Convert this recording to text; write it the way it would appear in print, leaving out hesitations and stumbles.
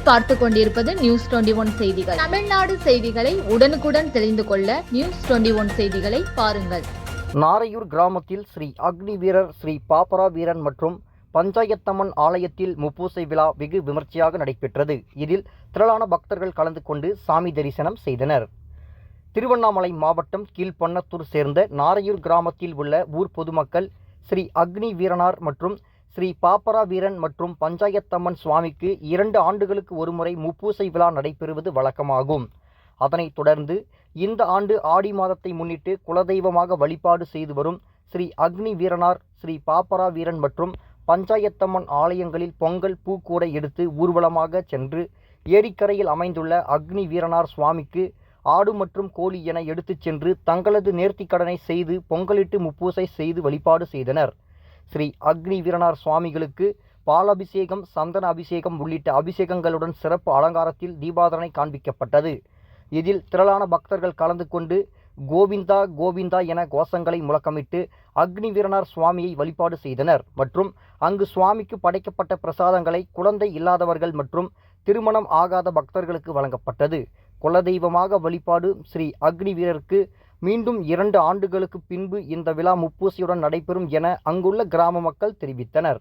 நீங்கள் பார்த்து கொண்டிருப்பது நியூஸ் 21 செய்திகள். தமிழ்நாடு செய்திகளை உடனுக்குடன் தெரிந்து கொள்ள நியூஸ் 21 செய்திகளை பாருங்கள். நாரையூர் கிராமத்தில் ஸ்ரீ அக்னி வீரர் ஸ்ரீ பாப்பரா வீரன் மற்றும் பஞ்சாயத்தம்மன் ஆலயத்தில் முப்பூசை விழா வெகு விமர்சையாக நடைபெற்றது. இதில் திரளான பக்தர்கள் கலந்து கொண்டு சாமி தரிசனம் செய்தனர். திருவண்ணாமலை மாவட்டம் கீழ்பண்ணத்தூர் சேர்ந்த நாரையூர் கிராமத்தில் உள்ள ஊர் பொதுமக்கள் ஸ்ரீ அக்னி வீரனார் மற்றும் ஸ்ரீ பாப்பரா வீரன் மற்றும் பஞ்சாயத்தம்மன் சுவாமிக்கு 2 ஆண்டுகளுக்கு ஒருமுறை முப்பூசை விழா நடைபெறுவது வழக்கமாகும். அதனைத் தொடர்ந்து இந்த ஆண்டு ஆடி மாதத்தை முன்னிட்டு குலதெய்வமாக வழிபாடு செய்து வரும் ஸ்ரீ அக்னி வீரனார் ஸ்ரீ பாப்பரா வீரன் மற்றும் பஞ்சாயத்தம்மன் ஆலயங்களில் பொங்கல் பூக்கூடை எடுத்து ஊர்வலமாக சென்று ஏரிக்கரையில் அமைந்துள்ள அக்னி வீரனார் சுவாமிக்கு ஆடு மற்றும் கோழி என எடுத்துச் சென்று தங்களது நேர்த்திக்கடனை செய்து பொங்கலிட்டு முப்பூசை செய்து வழிபாடு செய்தனர். ஸ்ரீ அக்னி வீரனார் சுவாமிகளுக்கு பாலாபிஷேகம், சந்தன அபிஷேகம் உள்ளிட்ட அபிஷேகங்களுடன் சிறப்பு அலங்காரத்தில் தீபாராதனை காண்பிக்கப்பட்டது. இதில் திரளான பக்தர்கள் கலந்து கொண்டு கோவிந்தா கோவிந்தா என கோஷங்களை முழக்கமிட்டு அக்னி வீரனார் சுவாமியை வழிபாடு செய்தனர். மற்றும் அங்கு சுவாமிக்கு படைக்கப்பட்ட பிரசாதங்களை குழந்தை இல்லாதவர்கள் மற்றும் திருமணம் ஆகாத பக்தர்களுக்கு வழங்கப்பட்டது. குலதெய்வமாக வழிபாடு ஸ்ரீ அக்னி வீரருக்கு மீண்டும் 2 ஆண்டுகளுக்கு பின்பு இந்த விழா முப்பூசையுடன் நடைபெறும் என அங்குள்ள கிராம மக்கள் தெரிவித்தனர்.